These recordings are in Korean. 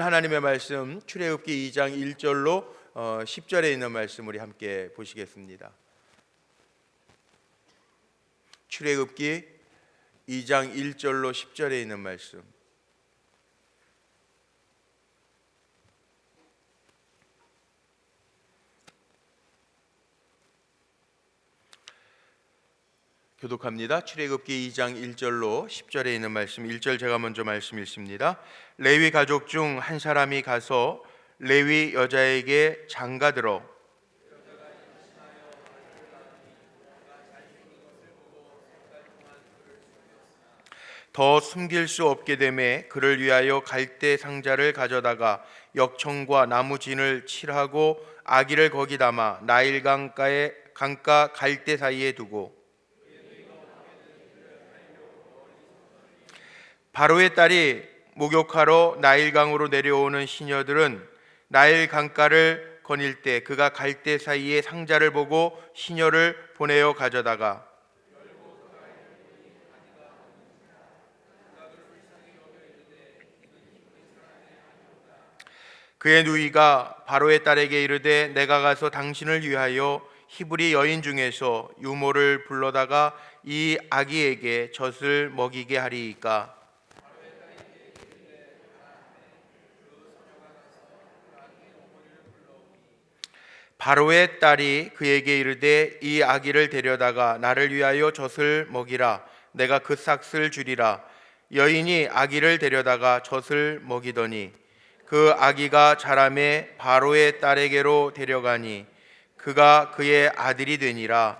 하나님의 말씀 출애굽기 2장 1절로 10절에 있는 말씀 우리 함께 보시겠습니다. 출애굽기 2장 1절로 10절에 있는 말씀. 교독합니다. 출애굽기 2장 1절로 10절에 있는 말씀. 1절 제가 먼저 말씀 읽습니다. 레위 가족 중 한 사람이 가서 레위 여자에게 장가들어 더 숨길 수 없게 되매 그를 위하여 갈대 상자를 가져다가 역청과 나무진을 칠하고 아기를 거기 담아 나일 강가 갈대 사이에 두고 바로의 딸이 목욕하러 나일강으로 내려오는 시녀들은 나일 강가를 거닐 때 그가 갈대 사이에 상자를 보고 시녀를 보내어 가져다가 그의 누이가 바로의 딸에게 이르되 내가 가서 당신을 위하여 히브리 여인 중에서 유모를 불러다가 이 아기에게 젖을 먹이게 하리이까. 바로의 딸이 그에게 이르되 이 아기를 데려다가 나를 위하여 젖을 먹이라. 내가 그 삭슬 주리라. 여인이 아기를 데려다가 젖을 먹이더니 그 아기가 자라매 바로의 딸에게로 데려가니 그가 그의 아들이 되니라.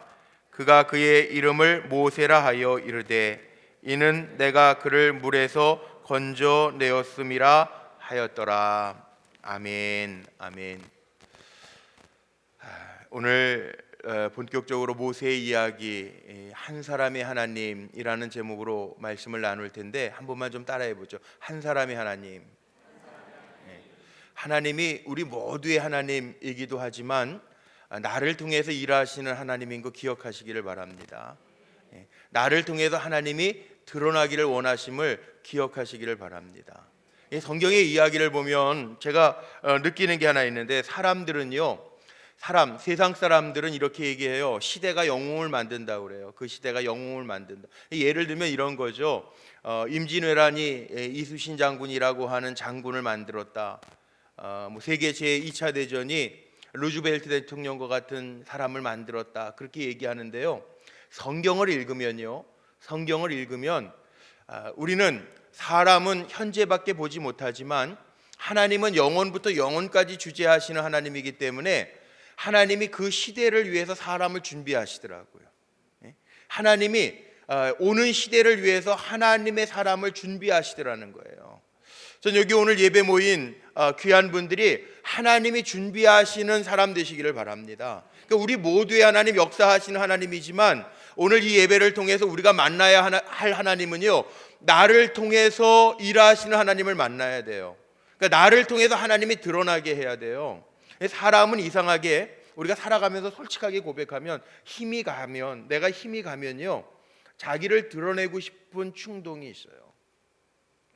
그가 그의 이름을 모세라 하여 이르되 이는 내가 그를 물에서 건져내었음이라 하였더라. 아멘. 아멘. 오늘 본격적으로 모세의 이야기 한 사람의 하나님이라는 제목으로 말씀을 나눌 텐데 한 번만 좀 따라해 보죠. 한 사람의 하나님. 하나님이 우리 모두의 하나님이기도 하지만 나를 통해서 일하시는 하나님인 거 기억하시기를 바랍니다. 나를 통해서 하나님이 드러나기를 원하심을 기억하시기를 바랍니다. 성경의 이야기를 보면 제가 느끼는 게 하나 있는데 세상 사람들은 이렇게 얘기해요. 시대가 영웅을 만든다고 그래요. 그 시대가 영웅을 만든다. 예를 들면 이런 거죠. 임진왜란이 이순신 장군이라고 하는 장군을 만들었다. 세계 제2차 대전이 루즈벨트 대통령과 같은 사람을 만들었다. 그렇게 얘기하는데요. 성경을 읽으면 우리는 사람은 현재밖에 보지 못하지만 하나님은 영원부터 영원까지 주재하시는 하나님이기 때문에 하나님이 그 시대를 위해서 사람을 준비하시더라고요. 하나님이 오는 시대를 위해서 하나님의 사람을 준비하시더라는 거예요. 전 여기 오늘 예배 모인 귀한 분들이 하나님이 준비하시는 사람 되시기를 바랍니다. 그러니까 우리 모두의 하나님, 역사하시는 하나님이지만 오늘 이 예배를 통해서 우리가 만나야 할 하나님은요, 나를 통해서 일하시는 하나님을 만나야 돼요. 그러니까 나를 통해서 하나님이 드러나게 해야 돼요. 사람은 이상하게 우리가 살아가면서 솔직하게 고백하면 내가 힘이 가면요, 자기를 드러내고 싶은 충동이 있어요.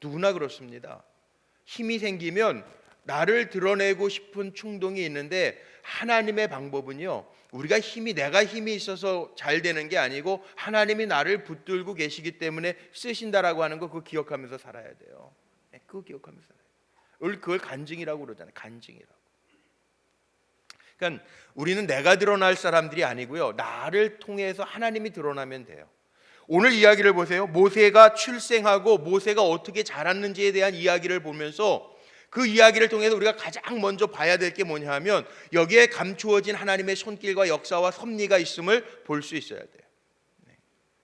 누구나 그렇습니다. 힘이 생기면 나를 드러내고 싶은 충동이 있는데 하나님의 방법은요, 내가 힘이 있어서 잘 되는 게 아니고 하나님이 나를 붙들고 계시기 때문에 쓰신다라고 하는 거 그거 기억하면서 살아야 돼요. 그거 기억하면서 살아야 돼요. 그걸 간증이라고 그러잖아요. 간증이라고. 그러니까 우리는 내가 드러날 사람들이 아니고요, 나를 통해서 하나님이 드러나면 돼요. 오늘 이야기를 보세요. 모세가 출생하고 모세가 어떻게 자랐는지에 대한 이야기를 보면서 그 이야기를 통해서 우리가 가장 먼저 봐야 될 게 뭐냐 하면 여기에 감추어진 하나님의 손길과 역사와 섭리가 있음을 볼 수 있어야 돼요.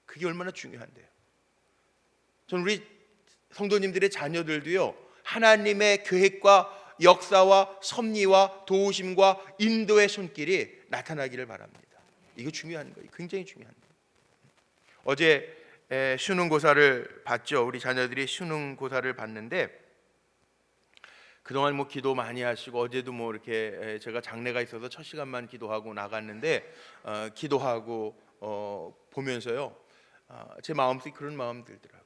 그게 얼마나 중요한데요. 전 우리 성도님들의 자녀들도요, 하나님의 계획과 역사와 섭리와 도우심과 인도의 손길이 나타나기를 바랍니다. 이거 중요한 거예요. 굉장히 중요한 거예요. 어제 수능고사를 봤죠. 우리 자녀들이 수능고사를 봤는데 그동안 기도 많이 하시고 어제도 이렇게 제가 장례가 있어서 첫 시간만 기도하고 나갔는데 기도하고 보면서요, 제 마음속에 그런 마음 들더라고요.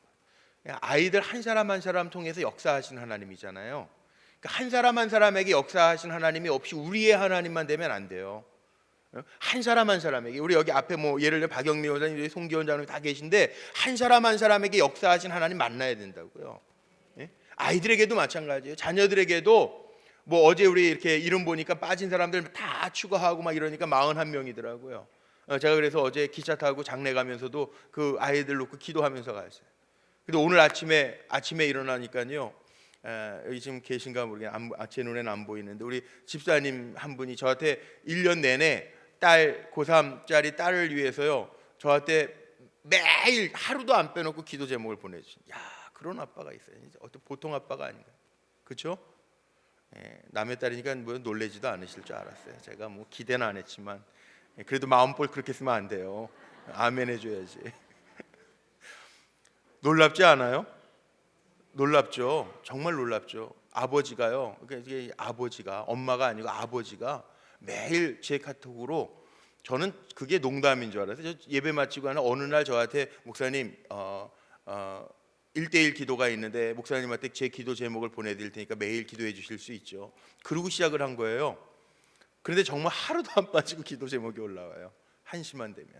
아이들 한 사람 한 사람 통해서 역사하시는 하나님이잖아요. 그러니까 한 사람 한 사람에게 역사하신 하나님이 없이 우리의 하나님만 되면 안 돼요. 한 사람 한 사람에게, 우리 여기 앞에 뭐 예를 들어 박영미 원장님, 송기원 장님 다 계신데 한 사람 한 사람에게 역사하신 하나님 만나야 된다고요. 예? 아이들에게도 마찬가지예요. 자녀들에게도 뭐 어제 우리 이렇게 이름 보니까 빠진 사람들 다 추가하고 막 이러니까 41명이더라고요. 제가 그래서 어제 기차 타고 장례 가면서도 그 아이들 놓고 기도하면서 갔어요. 근데 오늘 아침에 일어나니까요, 여기 지금 계신가 모르겠는데 제 눈에는 안 보이는데 우리 집사님 한 분이 저한테 1년 내내 딸 고3짜리 딸을 위해서요, 저한테 매일 하루도 안 빼놓고 기도 제목을 보내주신, 야, 그런 아빠가 있어요. 어떤 보통 아빠가 아닌가, 그렇죠? 남의 딸이니까 뭐 놀래지도 않으실 줄 알았어요. 제가 뭐 기대는 안 했지만 그래도 마음볼 그렇게 쓰면 안 돼요. 아멘 해줘야지. 놀랍지 않아요? 놀랍죠. 정말 놀랍죠. 아버지가요, 그러니까 이게 아버지가, 엄마가 아니고 아버지가 매일 제 카톡으로, 저는 그게 농담인 줄 알았어요. 예배 마치고 하는 어느 날 저한테, 목사님 1대1 기도가 있는데 목사님한테 제 기도 제목을 보내드릴 테니까 매일 기도해 주실 수 있죠. 그러고 시작을 한 거예요. 그런데 정말 하루도 안 빠지고 기도 제목이 올라와요. 1시만 되면.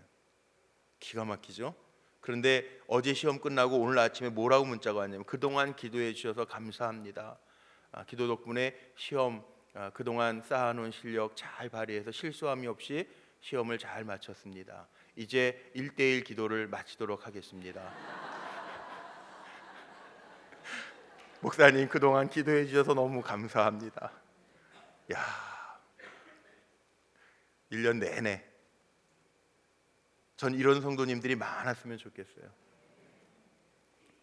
기가 막히죠. 그런데 어제 시험 끝나고 오늘 아침에 뭐라고 문자가 왔냐면, 그동안 기도해 주셔서 감사합니다. 기도 덕분에 시험 그동안 쌓아놓은 실력 잘 발휘해서 실수함이 없이 시험을 잘 마쳤습니다. 이제 1대1 기도를 마치도록 하겠습니다. 목사님 그동안 기도해 주셔서 너무 감사합니다. 야, 1년 내내 전 이런 성도님들이 많았으면 좋겠어요.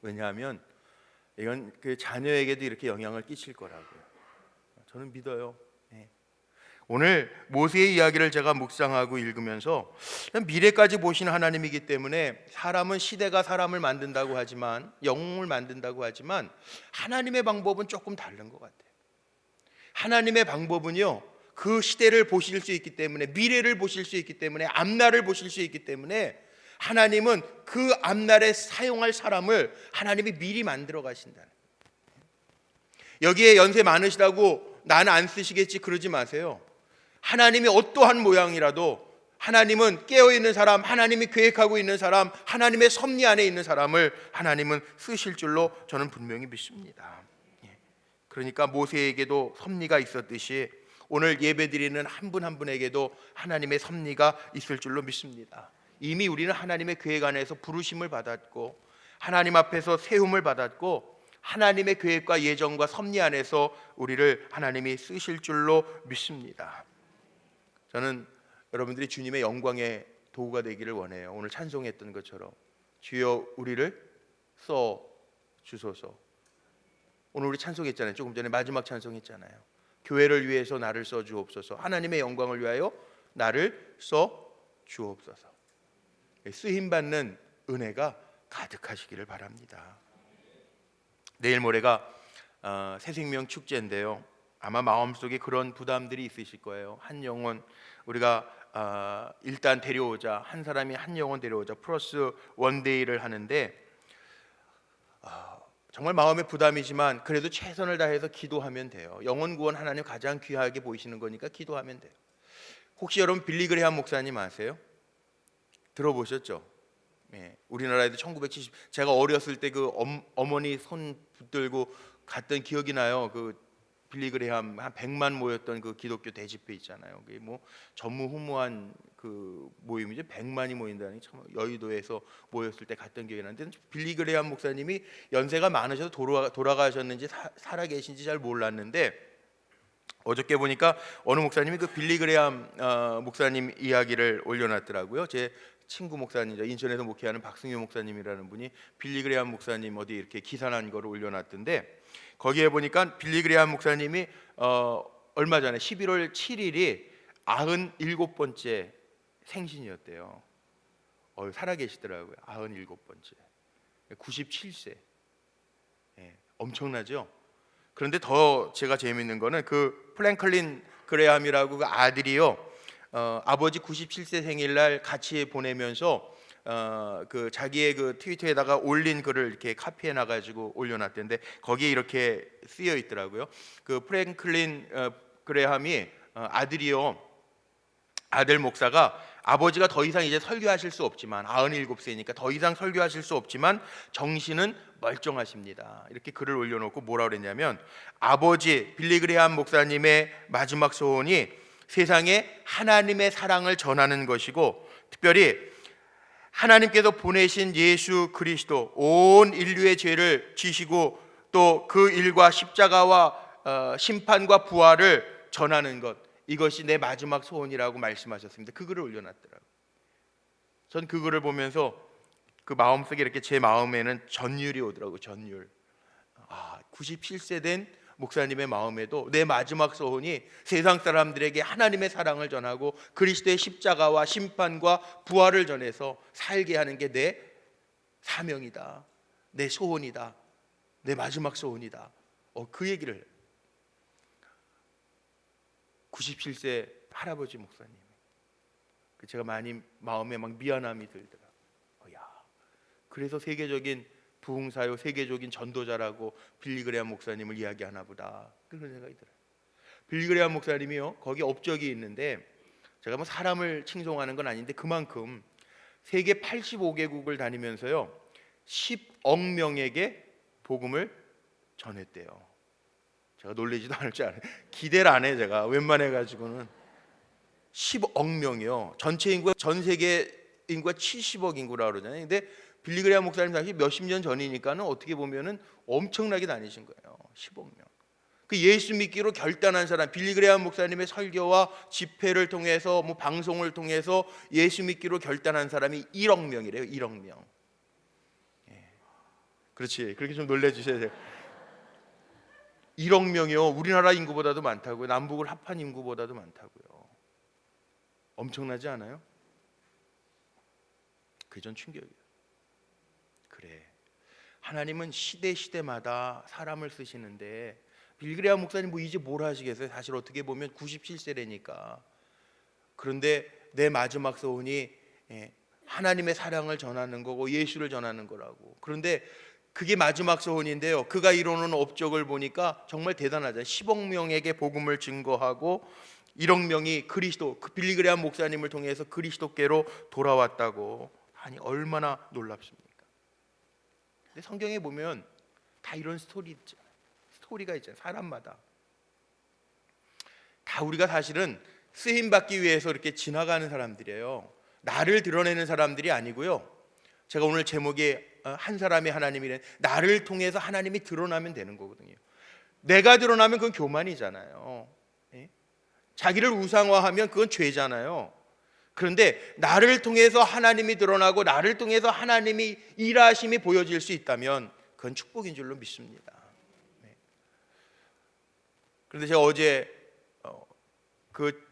왜냐하면 이건 그 자녀에게도 이렇게 영향을 끼칠 거라고요. 저는 믿어요. 오늘 모세의 이야기를 제가 묵상하고 읽으면서 미래까지 보시는 하나님이기 때문에, 사람은 시대가 사람을 만든다고 하지만, 영웅을 만든다고 하지만, 하나님의 방법은 조금 다른 것 같아요. 하나님의 방법은요, 그 시대를 보실 수 있기 때문에, 미래를 보실 수 있기 때문에, 앞날을 보실 수 있기 때문에, 하나님은 그 앞날에 사용할 사람을 하나님이 미리 만들어 가신다는 거예요. 여기에 연세 많으시다고 나는 안 쓰시겠지 그러지 마세요. 하나님이 어떠한 모양이라도 하나님은 깨어있는 사람, 하나님이 계획하고 있는 사람, 하나님의 섭리 안에 있는 사람을 하나님은 쓰실 줄로 저는 분명히 믿습니다. 그러니까 모세에게도 섭리가 있었듯이 오늘 예배드리는 한 분 한 분에게도 하나님의 섭리가 있을 줄로 믿습니다. 이미 우리는 하나님의 계획 안에서 부르심을 받았고, 하나님 앞에서 세움을 받았고, 하나님의 계획과 예정과 섭리 안에서 우리를 하나님이 쓰실 줄로 믿습니다. 저는 여러분들이 주님의 영광의 도구가 되기를 원해요. 오늘 찬송했던 것처럼 주여 우리를 써 주소서. 오늘 우리 찬송했잖아요. 조금 전에 마지막 찬송했잖아요. 교회를 위해서 나를 써 주옵소서. 하나님의 영광을 위하여 나를 써 주옵소서. 쓰임 받는 은혜가 가득하시기를 바랍니다. 내일 모레가 새생명 축제인데요, 아마 마음속에 그런 부담들이 있으실 거예요. 한 영혼 우리가 일단 데려오자, 한 사람이 한 영혼 데려오자 플러스 원데이를 하는데, 정말 마음의 부담이지만 그래도 최선을 다해서 기도하면 돼요. 영혼 구원 하나님 가장 귀하게 보이시는 거니까 기도하면 돼요. 혹시 여러분 빌리 그레이엄 목사님 아세요? 들어보셨죠? 우리나라에도 1970, 제가 어렸을 때 그 어머니 손 붙들고 갔던 기억이 나요. 그 빌리 그레이엄 한 100만 모였던 그 기독교 대집회 있잖아요. 그게 뭐 전무후무한 그 모임이죠. 100만이 모인다니, 참 여의도에서 모였을 때 갔던 기억이 나는데, 빌리 그레이엄 목사님이 연세가 많으셔서 돌아가셨는지 살아 계신지 잘 몰랐는데, 어저께 보니까 어느 목사님이 그 빌리 그레이엄 목사님 이야기를 올려놨더라고요. 제 친구 목사님이죠. 인천에서 목회하는 박승효 목사님이라는 분이 빌리 그레이엄 목사님 어디 이렇게 기사난 거를 올려놨던데, 거기에 보니까 빌리 그레이엄 목사님이 얼마 전에 11월 7일이 97번째 생신이었대요. 살아계시더라고요. 97번째, 97세. 엄청나죠? 그런데 더 제가 재미있는 거는 그 프랭클린 그레이엄이라고 그 아들이요, 아버지 97세 생일날 같이 보내면서 그 자기의 그 트위터에다가 올린 글을 이렇게 카피해 놔가지고 올려놨던데 거기에 이렇게 쓰여 있더라고요. 그 프랭클린 그레함이 아들이요, 아들 목사가 아버지가 더 이상 이제 설교하실 수 없지만 97세니까 더 이상 설교하실 수 없지만 정신은 멀쩡하십니다. 이렇게 글을 올려놓고 뭐라 그랬냐면, 아버지 빌리 그레함 목사님의 마지막 소원이 세상에 하나님의 사랑을 전하는 것이고, 특별히 하나님께서 보내신 예수 그리스도 온 인류의 죄를 지시고 또 그 일과 십자가와 심판과 부활을 전하는 것, 이것이 내 마지막 소원이라고 말씀하셨습니다. 그 글을 올려놨더라고요. 전 그 글을 보면서 그 마음속에 이렇게 제 마음에는 전율이 오더라고요. 전율. 97세 된 목사님의 마음에도 내 마지막 소원이 세상 사람들에게 하나님의 사랑을 전하고 그리스도의 십자가와 심판과 부활을 전해서 살게 하는 게 내 사명이다, 내 소원이다, 내 마지막 소원이다. 그 얘기를 해요. 97세 할아버지 목사님. 제가 많이 마음에 막 미안함이 들더라고요. 그래서 세계적인 부흥사요, 세계적인 전도자라고 빌리 그레함 목사님을 이야기하나 보다, 그런 생각이 들어요. 빌리 그레함 목사님이요, 거기 업적이 있는데, 제가 뭐 사람을 칭송하는 건 아닌데 그만큼 세계 85개국을 다니면서요 10억 명에게 복음을 전했대요. 제가 놀라지도 않을 줄 알아요. 기대를 안 해. 제가 웬만해 가지고는 10억 명이요. 전체 인구가, 전 세계 인구가 70억 인구라고 그러잖아요. 근데 빌리 그레함 목사님 당시 몇십 년 전이니까는 어떻게 보면은 엄청나게 다니신 거예요. 10억 명. 그 예수 믿기로 결단한 사람, 빌리 그레함 목사님의 설교와 집회를 통해서 뭐 방송을 통해서 예수 믿기로 결단한 사람이 1억 명이래요. 1억 명. 그렇지. 그렇게 좀 놀래 주셔야 돼요. 1억 명이요. 우리나라 인구보다도 많다고요. 남북을 합한 인구보다도 많다고요. 엄청나지 않아요? 그게 전 충격이에요. 그래, 하나님은 시대마다 사람을 쓰시는데, 빌리 그레함 목사님 뭐 이제 뭘 하시겠어요? 사실 어떻게 보면 97세래니까. 그런데 내 마지막 소원이 하나님의 사랑을 전하는 거고 예수를 전하는 거라고. 그런데 그게 마지막 소원인데요, 그가 이루는 업적을 보니까 정말 대단하잖아요. 10억 명에게 복음을 증거하고 1억 명이 그리스도, 그 빌리 그레함 목사님을 통해서 그리스도께로 돌아왔다고 하니 얼마나 놀랍습니까? 근데 성경에 보면 다 이런 스토리가 있잖아요. 사람마다 다 우리가 사실은 쓰임 받기 위해서 이렇게 지나가는 사람들이에요. 나를 드러내는 사람들이 아니고요. 제가 오늘 제목이 한 사람의 하나님이란, 나를 통해서 하나님이 드러나면 되는 거거든요. 내가 드러나면 그건 교만이잖아요. 자기를 우상화하면 그건 죄잖아요. 그런데 나를 통해서 하나님이 드러나고 나를 통해서 하나님이 일하심이 보여질 수 있다면 그건 축복인 줄로 믿습니다. 그런데 제가 어제 그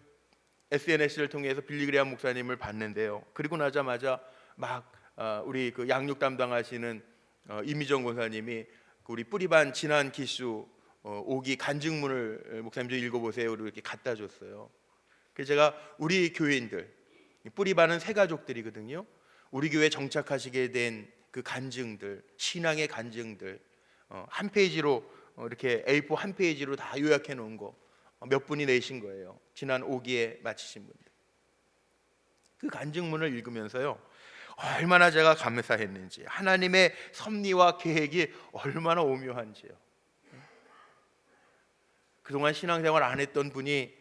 SNS를 통해서 빌리 그레함 목사님을 봤는데요. 그리고 나자마자 막 우리 그 양육 담당하시는 이미정 권사님이 우리 뿌리반 지난 기수 5기 간증문을 목사님 좀 읽어보세요. 이렇게 갖다 줬어요. 그래서 제가 우리 교인들, 뿌리반은 새 가족들이거든요. 우리 교회 정착하시게 된 그 간증들, 신앙의 간증들, 한 페이지로 이렇게 A4 한 페이지로 다 요약해 놓은 거 몇 분이 내신 거예요. 지난 5기에 마치신 분들. 그 간증문을 읽으면서요, 얼마나 제가 감사했는지, 하나님의 섭리와 계획이 얼마나 오묘한지요. 그동안 신앙생활 안 했던 분이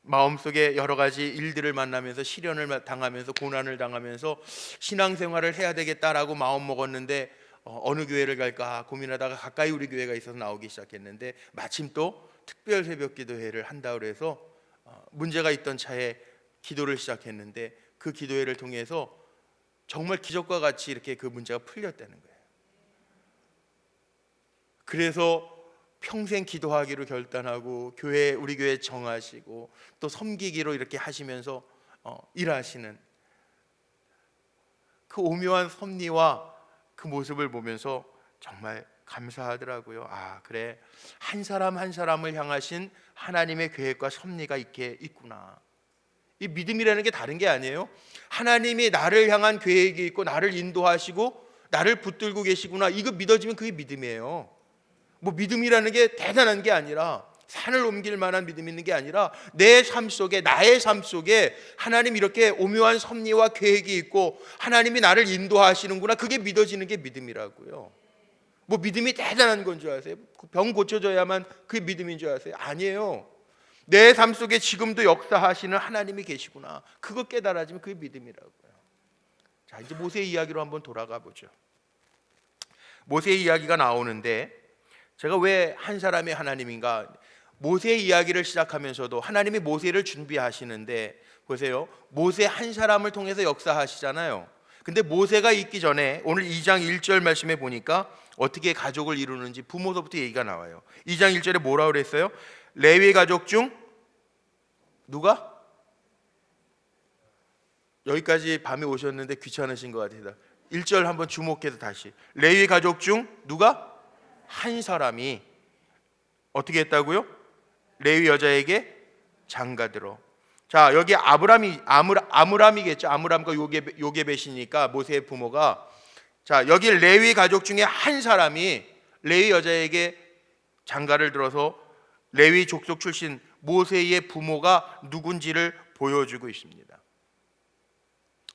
마음속에 여러 가지 일들을 만나면서 시련을 당하면서 고난을 당하면서 신앙생활을 해야 되겠다라고 마음 먹었는데 어느 교회를 갈까 고민하다가 가까이 우리 교회가 있어서 나오기 시작했는데, 마침 또 특별 새벽 기도회를 한다고 해서 문제가 있던 차에 기도를 시작했는데, 그 기도회를 통해서 정말 기적과 같이 이렇게 그 문제가 풀렸다는 거예요. 그래서 평생 기도하기로 결단하고 우리 교회 정하시고 또 섬기기로 이렇게 하시면서 일하시는 그 오묘한 섭리와 그 모습을 보면서 정말 감사하더라고요. 그래, 한 사람 한 사람을 향하신 하나님의 계획과 섭리가 있구나. 이 믿음이라는 게 다른 게 아니에요. 하나님이 나를 향한 계획이 있고 나를 인도하시고 나를 붙들고 계시구나, 이거 믿어지면 그게 믿음이에요. 뭐 믿음이라는 게 대단한 게 아니라, 산을 옮길 만한 믿음이 있는 게 아니라, 내 삶 속에, 나의 삶 속에 하나님 이렇게 오묘한 섭리와 계획이 있고 하나님이 나를 인도하시는구나, 그게 믿어지는 게 믿음이라고요. 뭐 믿음이 대단한 건 줄 아세요? 병 고쳐져야만 그게 믿음인 줄 아세요? 아니에요. 내 삶 속에 지금도 역사하시는 하나님이 계시구나, 그거 깨달아지면 그게 믿음이라고요. 자, 이제 모세 이야기로 한번 돌아가 보죠. 모세 이야기가 나오는데, 제가 왜 한 사람의 하나님인가, 모세 이야기를 시작하면서도 하나님이 모세를 준비하시는데, 보세요, 모세 한 사람을 통해서 역사하시잖아요. 근데 모세가 있기 전에 오늘 2장 1절 말씀에 보니까 어떻게 가족을 이루는지 부모서부터 얘기가 나와요. 2장 1절에 뭐라고 그랬어요? 레위 가족 중 누가? 여기까지 밤에 오셨는데 귀찮으신 것 같아요. 1절 한번 주목해서 다시. 레위 가족 중 누가? 한 사람이 어떻게 했다고요? 레위 여자에게 장가들어. 자, 여기 아므람이겠죠. 아므람과 요게벳이니까 모세의 부모가. 자, 여기 레위 가족 중에 한 사람이 레위 여자에게 장가를 들어서 레위 족속 출신 모세의 부모가 누군지를 보여주고 있습니다.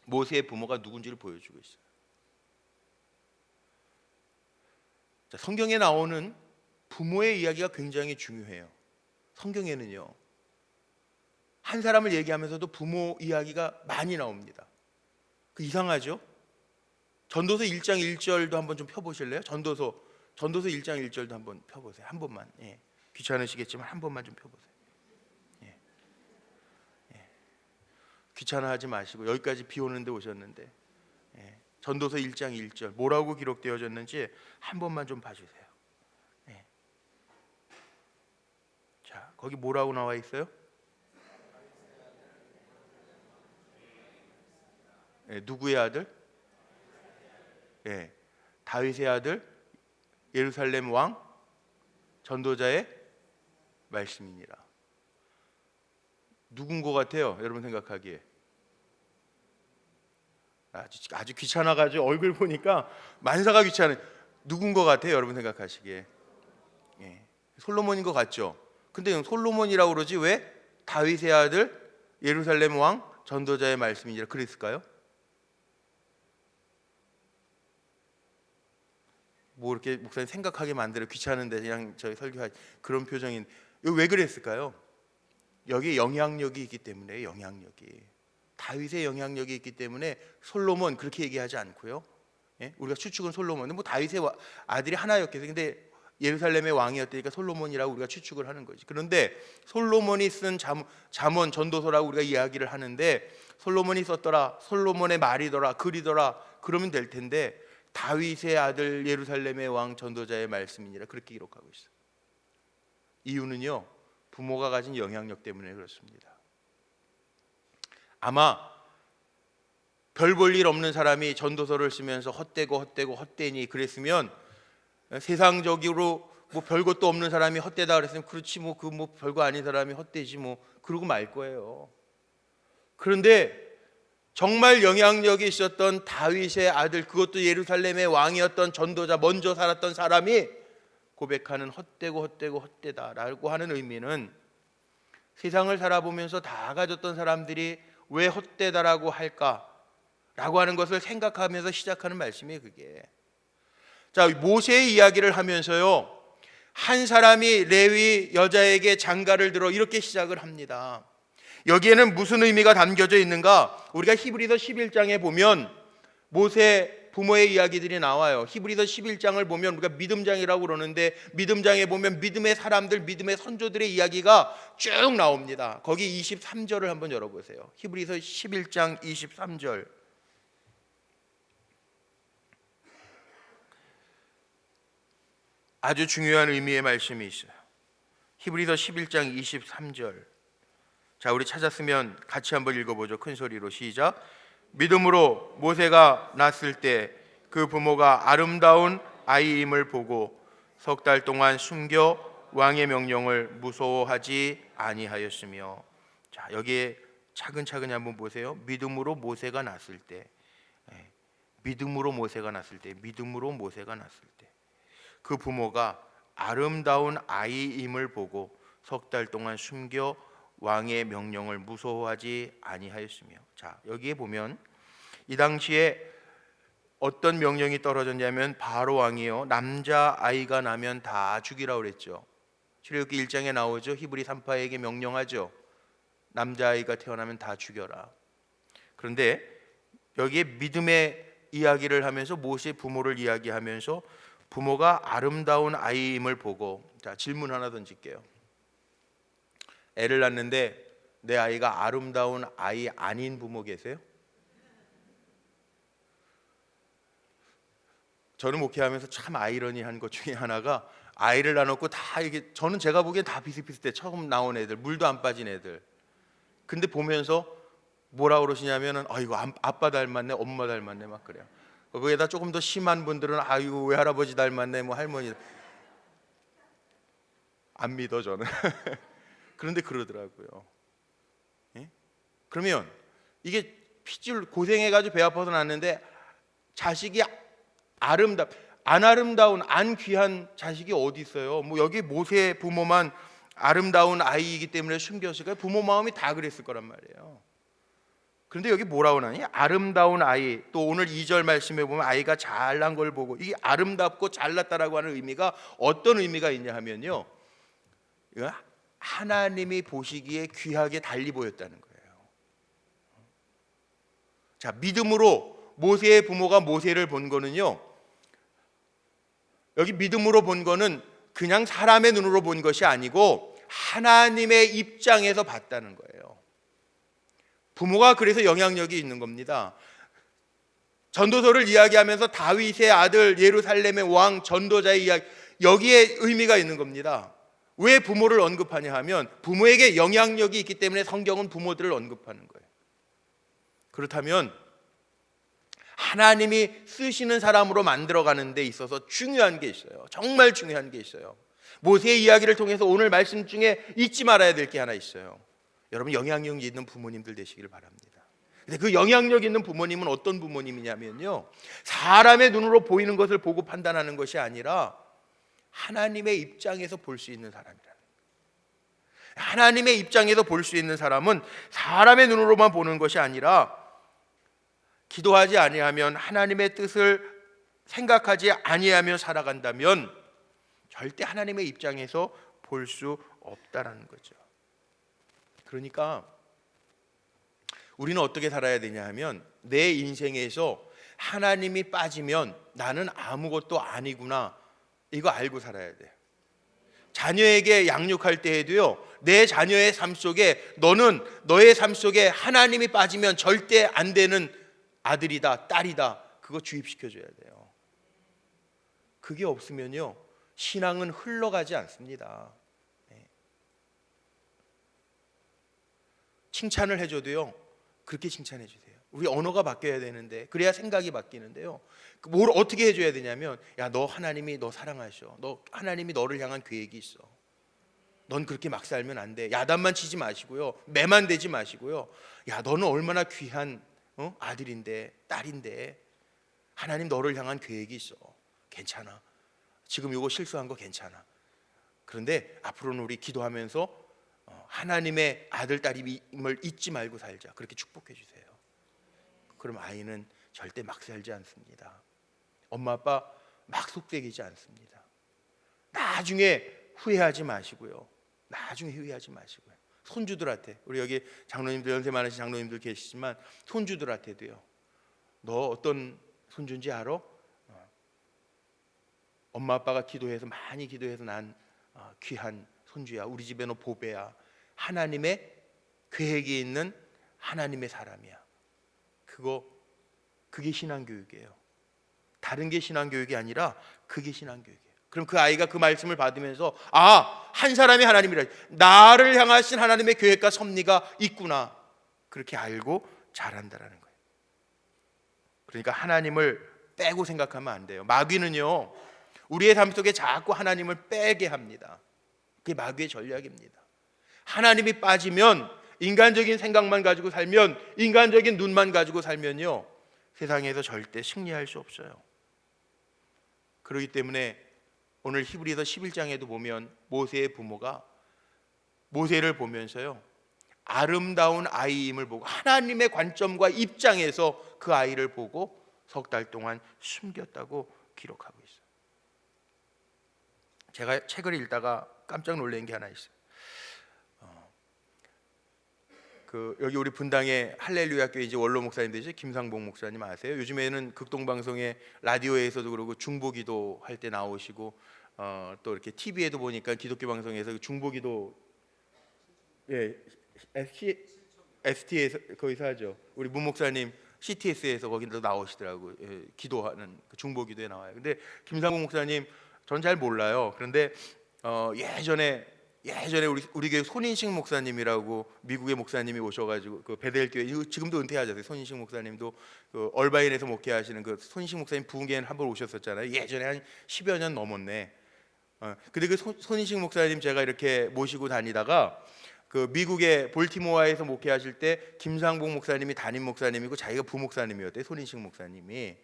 모세의 부모가 누군지를 보여주고 있어요. 자, 성경에 나오는 부모의 이야기가 굉장히 중요해요. 성경에는요, 한 사람을 얘기하면서도 부모 이야기가 많이 나옵니다. 그 이상하죠? 전도서 1장 1절도 한번 좀 펴보실래요? 전도서 1장 1절도 한번 펴보세요. 한 번만. 예. 귀찮으시겠지만 한 번만 좀 펴보세요. 예. 예. 귀찮아하지 마시고, 여기까지 비 오는데 오셨는데, 예. 전도서 1장 1절 뭐라고 기록되어졌는지 한 번만 좀 봐주세요. 예. 자, 거기 뭐라고 나와 있어요? 예, 누구의 아들? 예, 다윗의 아들, 예루살렘 왕, 전도자의 말씀이니라. 누군 것 같아요, 여러분 생각하기에? 아주 귀찮아가지고 얼굴 보니까 만사가 귀찮은, 누군 것 같아요, 여러분 생각하시기에? 예, 솔로몬인 것 같죠? 근데 솔로몬이라고 그러지 왜 다윗의 아들, 예루살렘 왕, 전도자의 말씀이니라 그랬을까요? 뭐 이렇게 목사님 생각하게 만들어, 귀찮은데 그냥 저희 설교하지, 그런 표정인, 이거 왜 그랬을까요? 여기 영향력이 있기 때문에. 영향력이, 다윗의 영향력이 있기 때문에 솔로몬 그렇게 얘기하지 않고요. 예? 우리가 추측은 솔로몬, 뭐 다윗의 아들이 하나였겠어요. 근데 예루살렘의 왕이었으니까 솔로몬이라고 우리가 추측을 하는 거지. 그런데 솔로몬이 쓴 잠언 전도서라고 우리가 이야기를 하는데, 솔로몬이 썼더라, 솔로몬의 말이더라, 글이더라 그러면 될 텐데, 다윗의 아들 예루살렘의 왕 전도자의 말씀이니라 그렇게 기록하고 있어요. 이유는요, 부모가 가진 영향력 때문에 그렇습니다. 아마 별 볼 일 없는 사람이 전도서를 쓰면서 헛되니 그랬으면, 세상적으로 뭐 별것도 없는 사람이 헛되다 그랬으면 그렇지 뭐 그 뭐 별거 아닌 사람이 헛되지 뭐 그러고 말 거예요. 그런데 정말 영향력이 있었던 다윗의 아들, 그것도 예루살렘의 왕이었던 전도자, 먼저 살았던 사람이 고백하는 헛되다라고 하는 의미는, 세상을 살아보면서 다 가졌던 사람들이 왜 헛되다라고 할까라고 하는 것을 생각하면서 시작하는 말씀이에요, 그게. 자, 모세의 이야기를 하면서요, 한 사람이 레위 여자에게 장가를 들어 이렇게 시작을 합니다. 여기에는 무슨 의미가 담겨져 있는가? 우리가 히브리서 11장에 보면 모세 부모의 이야기들이 나와요. 히브리서 11장을 보면 우리가 믿음장이라고 그러는데, 믿음장에 보면 믿음의 사람들, 믿음의 선조들의 이야기가 쭉 나옵니다. 거기 23절을 한번 열어보세요. 히브리서 11장 23절. 아주 중요한 의미의 말씀이 있어요. 히브리서 11장 23절. 자, 우리 찾았으면 같이 한번 읽어보죠. 큰 소리로 시작. 믿음으로 모세가 낳았을 때 그 부모가 아름다운 아이임을 보고 석 달 동안 숨겨 왕의 명령을 무서워하지 아니하였으며. 자, 여기에 차근차근히 한번 보세요. 믿음으로 모세가 났을 때, 믿음으로 모세가 났을 때, 믿음으로 모세가 났을 때, 그 부모가 아름다운 아이임을 보고 석 달 동안 숨겨 왕의 명령을 무서워하지 아니하였으며. 자, 여기에 보면 이 당시에 어떤 명령이 떨어졌냐면 바로 왕이요, 남자 아이가 나면 다 죽이라고 그랬죠. 출애굽기 1장에 나오죠. 히브리 산파에게 명령하죠. 남자아이가 태어나면 다 죽여라. 그런데 여기에 믿음의 이야기를 하면서 모세 부모를 이야기하면서 부모가 아름다운 아이임을 보고, 자, 질문 하나 던질게요. 애를 낳는데 내 아이가 아름다운 아이 아닌 부모 계세요? 저는 목회하면서 참 아이러니한 것 중에 하나가, 아이를 낳아놓고 다 이게, 저는 제가 보기엔 다 비슷비슷해. 처음 나온 애들, 물도 안 빠진 애들. 근데 보면서 뭐라 그러시냐면은, 이거 아빠 닮았네, 엄마 닮았네, 막 그래요. 거기에다 조금 더 심한 분들은 아이고 외할아버지 닮았네, 뭐 할머니. 안 믿어 저는. 그런데 그러더라고요. 예? 그러면 이게 핏줄 고생해가지고 배 아파서 낳는데 자식이 안 아름다운, 안 귀한 자식이 어디 있어요? 뭐 여기 모세 부모만 아름다운 아이이기 때문에 숨겼을까요? 부모 마음이 다 그랬을 거란 말이에요. 그런데 여기 뭐라고 나니? 아름다운 아이. 또 오늘 2절 말씀에 보면 아이가 잘난 걸 보고, 이게 아름답고 잘났다라고 하는 의미가 어떤 의미가 있냐 하면요, 하나님이 보시기에 귀하게 달리 보였다는 거예요. 자, 믿음으로 모세의 부모가 모세를 본 거는요, 여기 믿음으로 본 거는 그냥 사람의 눈으로 본 것이 아니고 하나님의 입장에서 봤다는 거예요. 부모가 그래서 영향력이 있는 겁니다. 전도서를 이야기하면서 다윗의 아들, 예루살렘의 왕, 전도자의 이야기, 여기에 의미가 있는 겁니다. 왜 부모를 언급하냐 하면 부모에게 영향력이 있기 때문에 성경은 부모들을 언급하는 거예요. 그렇다면 하나님이 쓰시는 사람으로 만들어가는 데 있어서 중요한 게 있어요. 정말 중요한 게 있어요. 모세의 이야기를 통해서 오늘 말씀 중에 잊지 말아야 될 게 하나 있어요. 여러분, 영향력 있는 부모님들 되시기를 바랍니다. 근데 그 영향력 있는 부모님은 어떤 부모님이냐면요, 사람의 눈으로 보이는 것을 보고 판단하는 것이 아니라 하나님의 입장에서 볼 수 있는 사람이라는 거예요. 하나님의 입장에서 볼 수 있는 사람은 사람의 눈으로만 보는 것이 아니라, 기도하지 아니하면, 하나님의 뜻을 생각하지 아니하며 살아간다면 절대 하나님의 입장에서 볼 수 없다라는 거죠. 그러니까 우리는 어떻게 살아야 되냐 하면, 내 인생에서 하나님이 빠지면 나는 아무것도 아니구나, 이거 알고 살아야 돼요. 자녀에게 양육할 때에도요, 내 자녀의 삶 속에, 너는 너의 삶 속에 하나님이 빠지면 절대 안 되는 아들이다, 딸이다, 그거 주입시켜줘야 돼요. 그게 없으면요, 신앙은 흘러가지 않습니다. 칭찬을 해줘도요, 그렇게 칭찬해 주세요. 우리 언어가 바뀌어야 되는데, 그래야 생각이 바뀌는데요, 뭘 어떻게 해줘야 되냐면, 야, 너 하나님이 너 사랑하셔, 너 하나님이 너를 향한 계획이 있어, 넌 그렇게 막 살면 안 돼, 야단만 치지 마시고요, 매만 대지 마시고요, 야, 너는 얼마나 귀한 아들인데, 딸인데, 하나님 너를 향한 계획이 있어, 괜찮아, 지금 이거 실수한 거 괜찮아, 그런데 앞으로는 우리 기도하면서 하나님의 아들, 딸임을 잊지 말고 살자, 그렇게 축복해 주세요. 그럼 아이는 절대 막 살지 않습니다. 엄마 아빠 막 속되기지 않습니다. 나중에 후회하지 마시고요, 나중에 후회하지 마시고요. 손주들한테, 우리 여기 장로님들, 연세 많으신 장로님들 계시지만 손주들한테도요, 너 어떤 손주인지 알아? 엄마 아빠가 기도해서, 많이 기도해서 난 귀한 손주야, 우리 집에 너 보배야, 하나님의 계획이 있는 하나님의 사람이야. 그게 신앙교육이에요. 다른 게 신앙교육이 아니라 그게 신앙교육이에요. 그럼 그 아이가 그 말씀을 받으면서, 한 사람이 하나님이라, 나를 향하신 하나님의 계획과 섭리가 있구나, 그렇게 알고 자란다라는 거예요. 그러니까 하나님을 빼고 생각하면 안 돼요. 마귀는요, 우리의 삶 속에 자꾸 하나님을 빼게 합니다. 그게 마귀의 전략입니다. 하나님이 빠지면 인간적인 생각만 가지고 살면, 인간적인 눈만 가지고 살면요, 세상에서 절대 승리할 수 없어요. 그렇기 때문에 오늘 히브리서 11장에도 보면 모세의 부모가 모세를 보면서요, 아름다운 아이임을 보고 하나님의 관점과 입장에서 그 아이를 보고 석 달 동안 숨겼다고 기록하고 있어요. 제가 책을 읽다가 깜짝 놀란 게 하나 있어요. 여기 우리 분당에 할렐루야 교회 이제 원로 목사님 되죠, 김상봉 목사님 아세요? 요즘에는 극동방송에 라디오에서도 그러고 중보기도 할 때 나오시고, 또 이렇게 TV에도 보니까 기독교 방송에서 중보기도, 예, ST에서 거기서 하죠. 우리 문 목사님 CTS에서 거기도 나오시더라고요. 예, 기도하는 그 중보기도에 나와요. 근데 김상봉 목사님 전 잘 몰라요. 그런데 예전에 우리 교회 손인식 목사님이라고 미국의 목사님이 오셔가지고 그 베델교회, 지금도 은퇴하셨어요. 손인식 목사님도 그 얼바인에서 목회하시는 그 손인식 목사님 부흥회에 한번 오셨었잖아요. 예전에 한 10여 년 넘었네. 근데 그 손인식 목사님 제가 이렇게 모시고 다니다가 그 미국의 볼티모어에서 목회하실 때 김상봉 목사님이 담임 목사님이고 자기가 부목사님이었대요, 손인식 목사님이.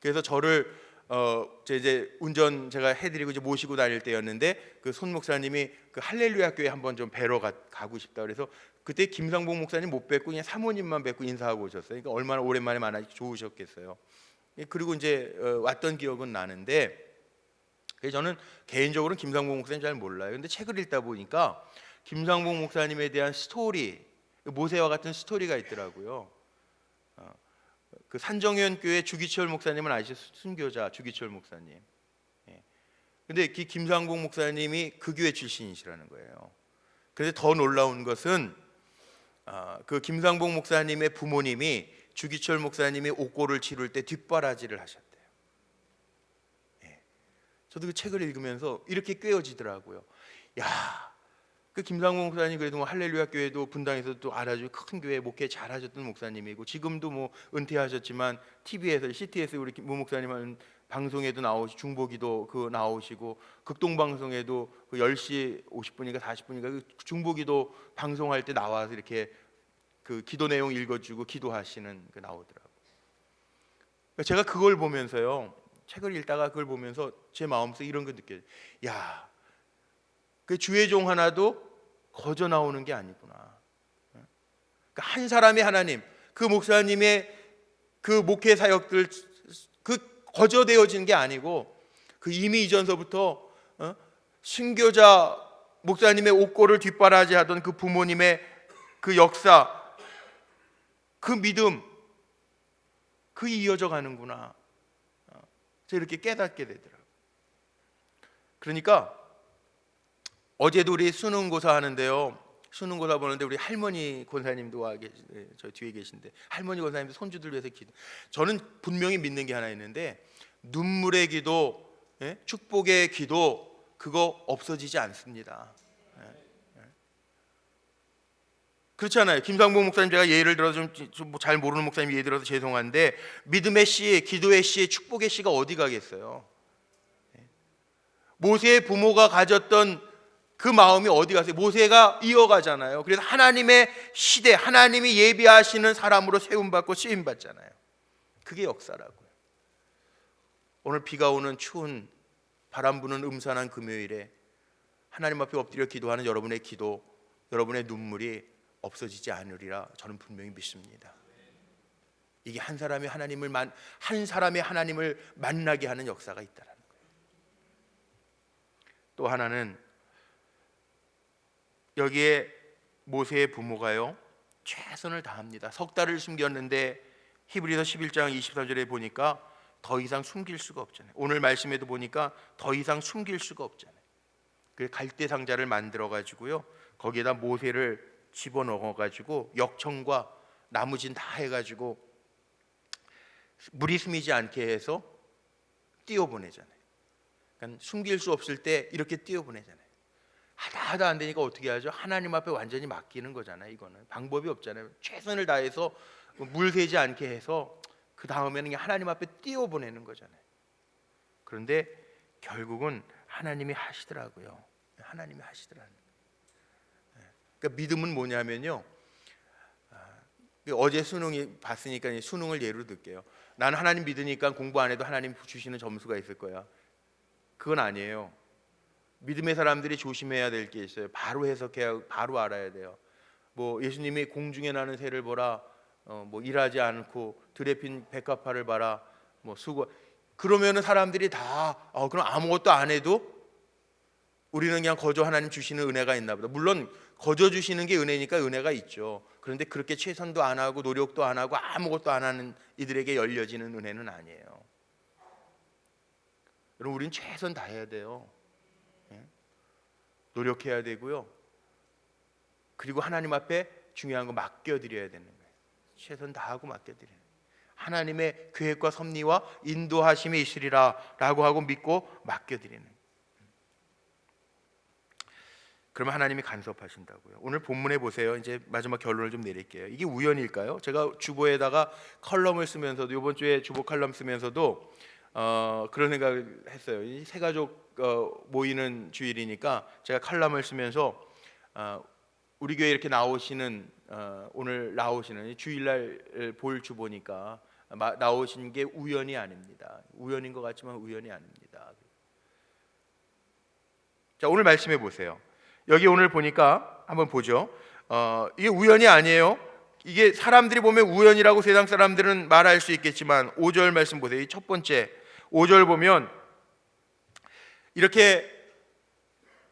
그래서 저를 이제 운전 제가 해드리고 이제 모시고 다닐 때였는데 그 손 목사님이 그 할렐루야 교회 한번 좀 뵈러 가고 싶다 그래서 그때 김상봉 목사님 못 뵙고 그냥 사모님만 뵙고 인사하고 오셨어요. 그러니까 얼마나 오랜만에 만나서 좋으셨겠어요. 그리고 이제 왔던 기억은 나는데, 그래서 저는 개인적으로는 김상봉 목사님 잘 몰라요. 근데 책을 읽다 보니까 김상봉 목사님에 대한 스토리, 모세와 같은 스토리가 있더라고요. 그 산정현 교회 주기철 목사님은 아시죠? 순교자 주기철 목사님. 근데 김상봉 목사님이 그 교회 출신이시라는 거예요. 그런데 더 놀라운 것은 그 김상봉 목사님의 부모님이 주기철 목사님이 옥고를 치룰 때 뒷바라지를 하셨대요. 저도 그 책을 읽으면서 이렇게 꿰어지더라고요. 야, 그 김상봉 목사님 그래도 뭐 할렐루야 교회도 분당에서 또 알아주고 큰 교회 목회 잘하셨던 목사님이고, 지금도 뭐 은퇴하셨지만 TV에서 CTS 우리 문 목사님은 방송에도 나오시고 중보기도 그 나오시고, 극동방송에도 그 10시 50분인가 40분인가 그 중보기도 방송할 때 나와서 이렇게 그 기도 내용 읽어주고 기도하시는 그 나오더라고요. 제가 그걸 보면서요, 책을 읽다가 그걸 보면서 제 마음속에 이런 거 느껴요. 야, 그 주의 종 하나도 거저 나오는 게 아니구나. 그러니까 한 사람의 하나님, 그 목사님의 그 목회 사역들 그 거저 되어지는 게 아니고, 그 이미 이전서부터 순교자 목사님의 옥고를 뒷바라지하던 그 부모님의 그 역사, 그 믿음, 그 이어져 가는구나. 제가 이렇게 깨닫게 되더라고요. 그러니까 어제도 우리 수능고사 하는데요, 수능고사 보는데 우리 할머니 권사님도 와 계신데, 저 뒤에 계신데 할머니 권사님도 손주들 위해서 기도. 저는 분명히 믿는 게 하나 있는데, 눈물의 기도, 축복의 기도, 그거 없어지지 않습니다. 그렇잖아요. 김상봉 목사님 제가 예를 들어서 좀 잘 모르는 목사님 예를 들어서 죄송한데, 믿음의 씨, 기도의 씨, 축복의 씨가 어디 가겠어요? 모세의 부모가 가졌던 그 마음이 어디 가세요? 모세가 이어가잖아요. 그래서 하나님의 시대, 하나님이 예비하시는 사람으로 세움받고 쓰임받잖아요. 그게 역사라고요. 오늘 비가 오는 추운 바람 부는 음산한 금요일에 하나님 앞에 엎드려 기도하는 여러분의 기도, 여러분의 눈물이 없어지지 않으리라 저는 분명히 믿습니다. 이게 한 사람의 하나님을 만나게 하는 역사가 있다는 거예요. 또 하나는 여기에 모세의 부모가요, 최선을 다합니다. 석 달을 숨겼는데 히브리서 11장 23절에 보니까 더 이상 숨길 수가 없잖아요. 오늘 말씀에도 보니까 더 이상 숨길 수가 없잖아요. 그 갈대 상자를 만들어 가지고요, 거기에다 모세를 집어넣어 가지고 역청과 나무진 다 해가지고 물이 스미지 않게 해서 띄워보내잖아요. 그러니까 숨길 수 없을 때 이렇게 띄워보내잖아요. 하다 안 되니까 어떻게 하죠? 하나님 앞에 완전히 맡기는 거잖아요. 이거는 방법이 없잖아요. 최선을 다해서 물 새지 않게 해서 그 다음에는 하나님 앞에 띄워보내는 거잖아요. 그런데 결국은 하나님이 하시더라고요. 하나님이 하시더라고요. 그러니까 믿음은 뭐냐면요, 어제 수능이 봤으니까 수능을 예로 들게요. 나는 하나님 믿으니까 공부 안 해도 하나님 주시는 점수가 있을 거야. 그건 아니에요. 믿음의 사람들이 조심해야 될 게 있어요. 바로 해석해야, 바로 알아야 돼요. 뭐 예수님이 공중에 나는 새를 보라, 뭐 일하지 않고 들에 핀 백합화를 봐라, 뭐 수고. 그러면은 사람들이 다 그럼 아무것도 안 해도 우리는 그냥 거저 하나님 주시는 은혜가 있나 보다. 물론 거저 주시는 게 은혜니까 은혜가 있죠. 그런데 그렇게 최선도 안 하고 노력도 안 하고 아무것도 안 하는 이들에게 열려지는 은혜는 아니에요. 여러분, 우리는 최선 다해야 돼요. 노력해야 되고요. 그리고 하나님 앞에 중요한 거 맡겨드려야 되는 거예요. 최선 다하고 맡겨드리는, 하나님의 계획과 섭리와 인도하심이 있으리라 라고 하고 믿고 맡겨드리는. 그러면 하나님이 간섭하신다고요. 오늘 본문에 보세요. 이제 마지막 결론을 좀 내릴게요. 이게 우연일까요? 제가 주보에다가 컬럼을 쓰면서도, 이번 주에 주보 컬럼 쓰면서도 그런 생각을 했어요. 이 세 가족 모이는 주일이니까 제가 컬럼을 쓰면서 우리 교회 이렇게 나오시는, 오늘 나오시는 주일날 볼 주보니까 나오신 게 우연이 아닙니다. 우연인 것 같지만 우연이 아닙니다. 자, 오늘 말씀해 보세요. 여기 오늘 보니까 한번 보죠. 이게 우연이 아니에요. 이게 사람들이 보면 우연이라고 세상 사람들은 말할 수 있겠지만 5절 말씀 보세요. 이 첫 번째 5절 보면 이렇게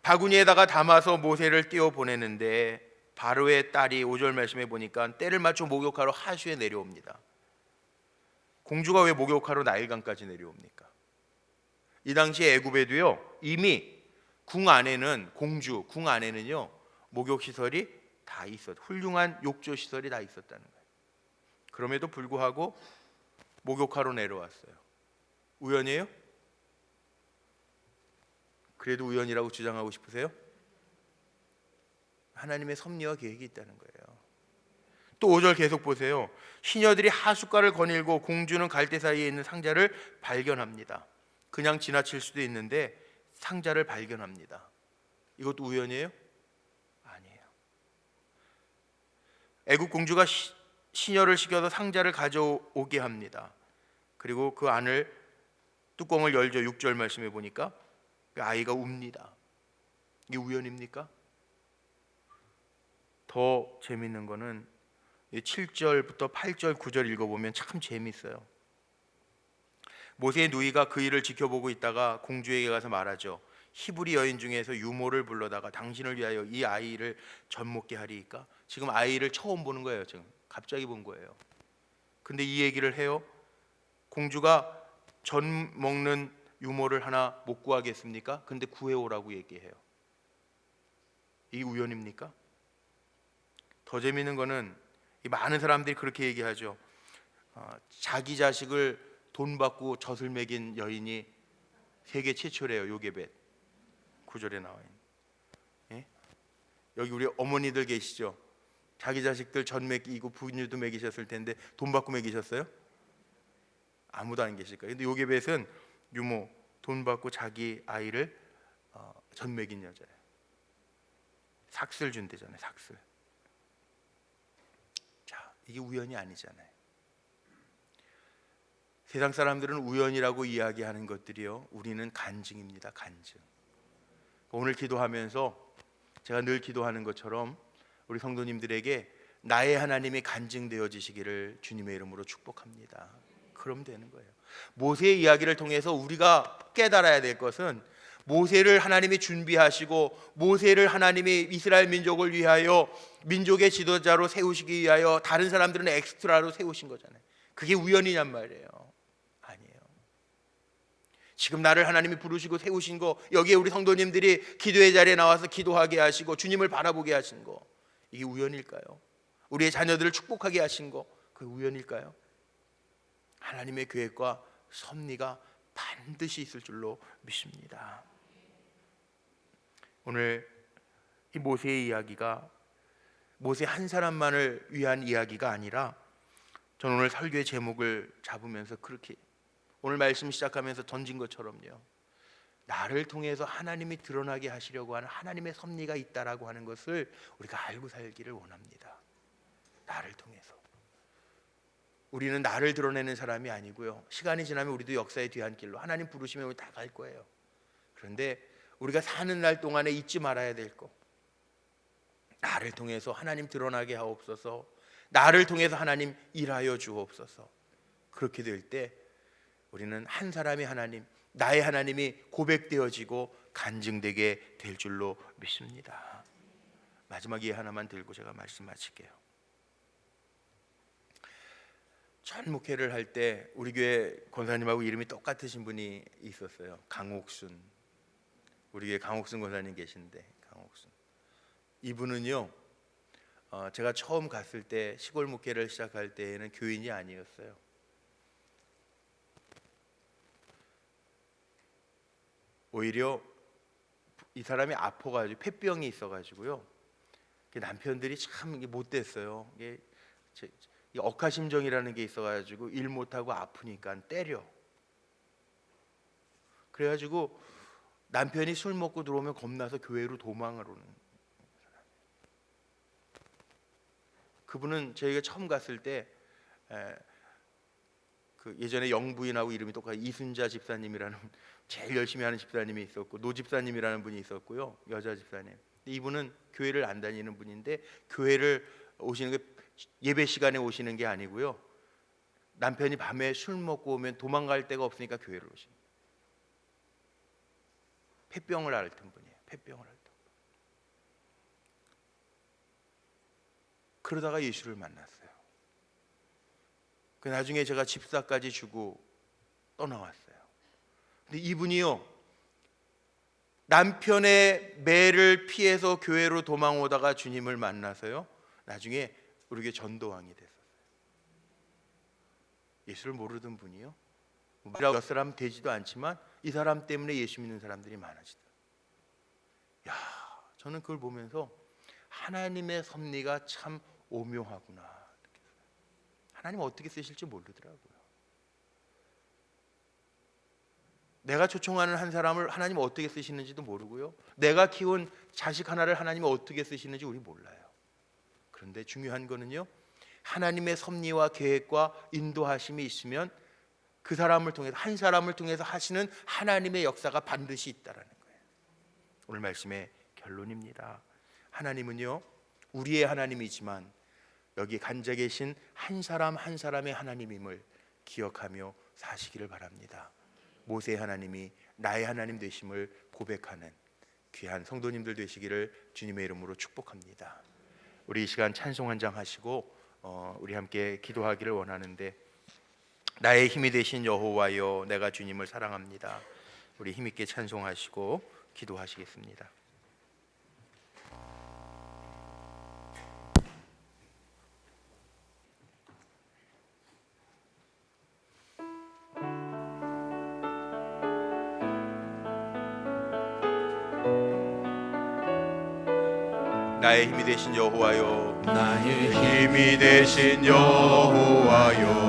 바구니에다가 담아서 모세를 띄워 보내는데 바로의 딸이 5절 말씀에 보니까 때를 맞춰 목욕하러 하수에 내려옵니다. 공주가 왜 목욕하러 나일강까지 내려옵니까? 이 당시에 애굽에도요, 이미 궁 안에는, 궁 안에는요 목욕 시설이 다 있었, 훌륭한 욕조 시설이 다 있었다는 거예요. 그럼에도 불구하고 목욕하러 내려왔어요. 우연이에요? 그래도 우연이라고 주장하고 싶으세요? 하나님의 섭리와 계획이 있다는 거예요. 또 5절 계속 보세요. 시녀들이 하숫가를 거닐고 공주는 갈대 사이에 있는 상자를 발견합니다. 그냥 지나칠 수도 있는데 상자를 발견합니다. 이것도 우연이에요? 아니에요. 애굽 공주가 시녀를 시켜서 상자를 가져오게 합니다. 그리고 그 안을, 뚜껑을 열죠. 6절 말씀해 보니까 아이가 웁니다. 이게 우연입니까? 더 재밌는 거는 7절부터 8절 9절 읽어보면 참 재밌어요. 모세의 누이가 그 일을 지켜보고 있다가 공주에게 가서 말하죠. 히브리 여인 중에서 유모를 불러다가 당신을 위하여 이 아이를 젖 먹게 하리이까. 지금 아이를 처음 보는 거예요. 지금 갑자기 본 거예요. 근데 이 얘기를 해요. 공주가 젖 먹는 유모를 하나 못 구하겠습니까? 근데 구해오라고 얘기해요. 이게 우연입니까? 더 재미있는 거는 많은 사람들이 그렇게 얘기하죠. 자기 자식을 돈 받고 젖을 먹인 여인이 세계 최초래요. 요게벳 9절에 나와 있는. 예? 여기 우리 어머니들 계시죠? 자기 자식들 젖 먹이고 분유도 먹이셨을 텐데 돈 받고 먹이셨어요? 아무도 안 계실 거예요. 근데 요게벳은 유모, 돈 받고 자기 아이를 젖 먹인 여자예요. 삭슬 준대잖아요. 삭슬. 자, 이게 우연이 아니잖아요. 세상 사람들은 우연이라고 이야기하는 것들이요, 우리는 간증입니다. 간증. 오늘 기도하면서 제가 늘 기도하는 것처럼 우리 성도님들에게 나의 하나님이 간증되어지시기를 주님의 이름으로 축복합니다. 그럼 되는 거예요. 모세의 이야기를 통해서 우리가 깨달아야 될 것은, 모세를 하나님이 준비하시고 모세를 하나님이 이스라엘 민족을 위하여 민족의 지도자로 세우시기 위하여 다른 사람들은 엑스트라로 세우신 거잖아요. 그게 우연이냔 말이에요. 아니에요. 지금 나를 하나님이 부르시고 세우신 거, 여기에 우리 성도님들이 기도의 자리에 나와서 기도하게 하시고 주님을 바라보게 하신 거, 이게 우연일까요? 우리의 자녀들을 축복하게 하신 거, 그게 우연일까요? 하나님의 계획과 섭리가 반드시 있을 줄로 믿습니다. 오늘 이 모세의 이야기가 모세 한 사람만을 위한 이야기가 아니라, 저는 오늘 설교의 제목을 잡으면서 그렇게 오늘 말씀 시작하면서 던진 것처럼요, 나를 통해서 하나님이 드러나게 하시려고 하는 하나님의 섭리가 있다라고 하는 것을 우리가 알고 살기를 원합니다. 나를 통해서. 우리는 나를 드러내는 사람이 아니고요, 시간이 지나면 우리도 역사의 뒤안길로 하나님 부르시면 우리 다 갈 거예요. 그런데 우리가 사는 날 동안에 잊지 말아야 될 거, 나를 통해서 하나님 드러나게 하옵소서, 나를 통해서 하나님 일하여 주옵소서. 그렇게 될 때 우리는 한 사람이 하나님, 나의 하나님이 고백되어지고 간증되게 될 줄로 믿습니다. 마지막 예 하나만 들고 제가 말씀 마칠게요. 전 목회를 할 때 우리 교회 권사님하고 이름이 똑같으신 분이 있었어요. 강옥순. 우리 교회 강옥순 권사님 계신데, 강옥순 이분은요, 제가 처음 갔을 때 시골 목회를 시작할 때에는 교인이 아니었어요. 오히려 이 사람이 아파가지고 폐병이 있어가지고요, 남편들이 참 못됐어요. 이게 억하심정이라는 게 있어가지고 일 못하고 아프니까 때려. 그래가지고 남편이 술 먹고 들어오면 겁나서 교회로 도망을 오는 사람. 그분은 저희가 처음 갔을 때 그 예전에 영부인하고 이름이 똑같아요. 이순자 집사님이라는 제일 열심히 하는 집사님이 있었고, 노 집사님이라는 분이 있었고요, 여자 집사님. 이분은 교회를 안 다니는 분인데, 교회를 오시는 게 예배 시간에 오시는 게 아니고요, 남편이 밤에 술 먹고 오면 도망갈 데가 없으니까 교회를 오십니다. 폐병을 앓던 분이에요. 폐병을 앓던 분. 그러다가 예수를 만났어요. 그 나중에 제가 집사까지 주고 떠나왔어요. 근데 이분이요, 남편의 매를 피해서 교회로 도망오다가 주님을 만나서요, 나중에 우리 교회 전도왕이 됐었어요. 예수를 모르던 분이요, 몇 사람 되지도 않지만 이 사람 때문에 예수 믿는 사람들이 많아지더라고요. 야, 저는 그걸 보면서 하나님의 섭리가 참 오묘하구나. 하나님 어떻게 쓰실지 모르더라고요. 내가 초청하는 한 사람을 하나님 어떻게 쓰시는지도 모르고요, 내가 키운 자식 하나를 하나님이 어떻게 쓰시는지 우리 몰라요. 그런데 중요한 거는요, 하나님의 섭리와 계획과 인도하심이 있으면 그 사람을 통해서, 한 사람을 통해서 하시는 하나님의 역사가 반드시 있다라는 거예요. 오늘 말씀의 결론입니다. 하나님은요, 우리의 하나님이지만 여기 앉아 계신 한 사람 한 사람의 하나님임을 기억하며 사시기를 바랍니다. 모세의 하나님이 나의 하나님 되심을 고백하는 귀한 성도님들 되시기를 주님의 이름으로 축복합니다. 우리 이 시간 찬송 한 장 하시고 우리 함께 기도하기를 원하는데, 나의 힘이 되신 여호와여, 내가 주님을 사랑합니다. 우리 힘있게 찬송하시고 기도하시겠습니다. 나의 힘이 되신 여호와여, 나의 힘이 되신 여호와여,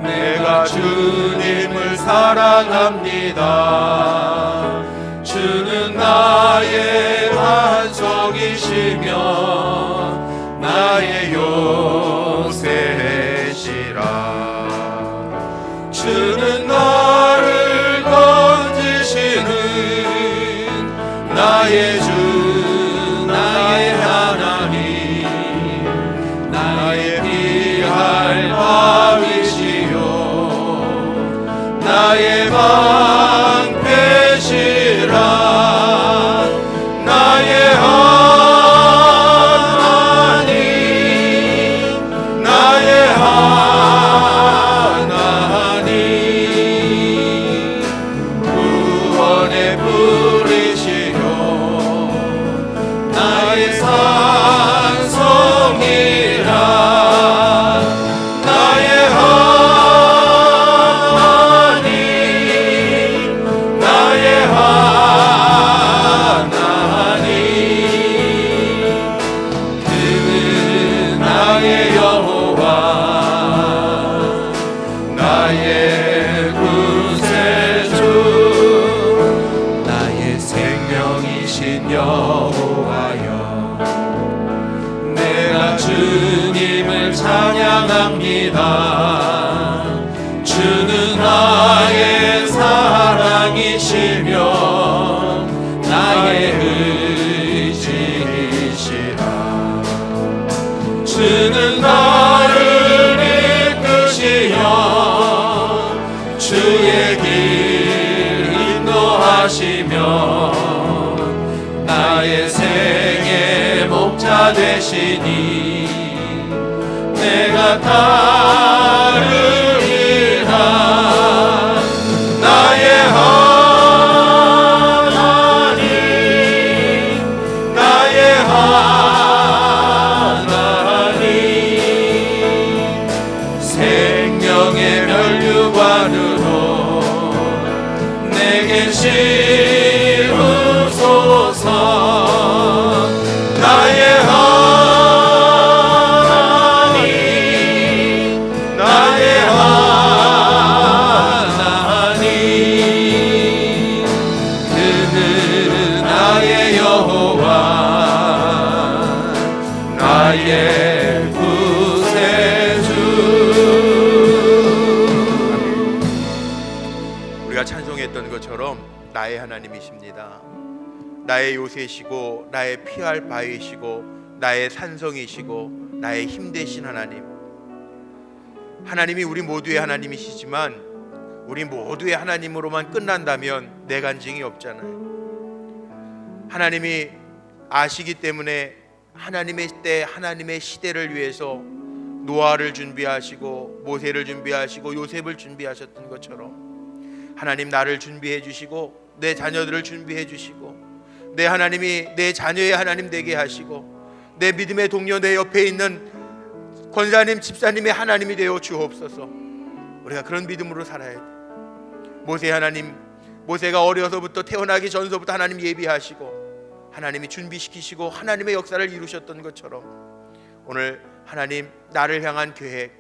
내가 주님을 사랑합니다. 주는 나의 반석이시며 나의 요새시라. 주는 나를 건지시는 나의 주, 나의 하나님, 나의 피할 바위시요, 나의 방패시라. 나의 하나님, 나의 하옵니다. 주는 나의 사랑이시며 나의 의지이시라. 주는 나를 이끄시어 주의 길 인도하시며 나의 생의 목자 되시니 내가 따르리라. 나의 하나님, 나의 하나님, 생명의 면류관으로 내게 씌우소서. 나의 하나님, 나의 하나님, 그는 나의 여호와, 나의 구세주. 우리가 찬송했던 것처럼 나의 하나님이십니다. 나의 요새시고 나의 피할 바위시고 나의 산성이시고 나의 힘 되신 하나님. 하나님이 우리 모두의 하나님이시지만 우리 모두의 하나님으로만 끝난다면 내 간증이 없잖아요. 하나님이 아시기 때문에 하나님의 때 하나님의 시대를 위해서 노아를 준비하시고 모세를 준비하시고 요셉을 준비하셨던 것처럼 하나님 나를 준비해 주시고 내 자녀들을 준비해 주시고 내 하나님이 내 자녀의 하나님 되게 하시고 내 믿음의 동료 내 옆에 있는 권사님 집사님의 하나님이 되어 주옵소서. 우리가 그런 믿음으로 살아야 돼. 모세 하나님, 모세가 어려서부터 태어나기 전서부터 하나님 예비하시고 하나님이 준비시키시고 하나님의 역사를 이루셨던 것처럼 오늘 하나님 나를 향한 계획,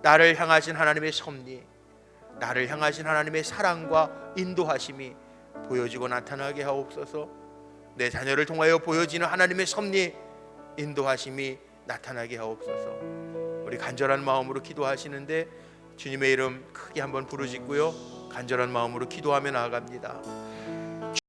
나를 향하신 하나님의 섭리, 나를 향하신 하나님의 사랑과 인도하심이 보여지고 나타나게 하옵소서. 내 자녀를 통하여 보여지는 하나님의 섭리, 인도하심이 나타나게 하옵소서. 우리 간절한 마음으로 기도하시는데 주님의 이름 크게 한번 부르짖고요, 간절한 마음으로 기도하며 나아갑니다.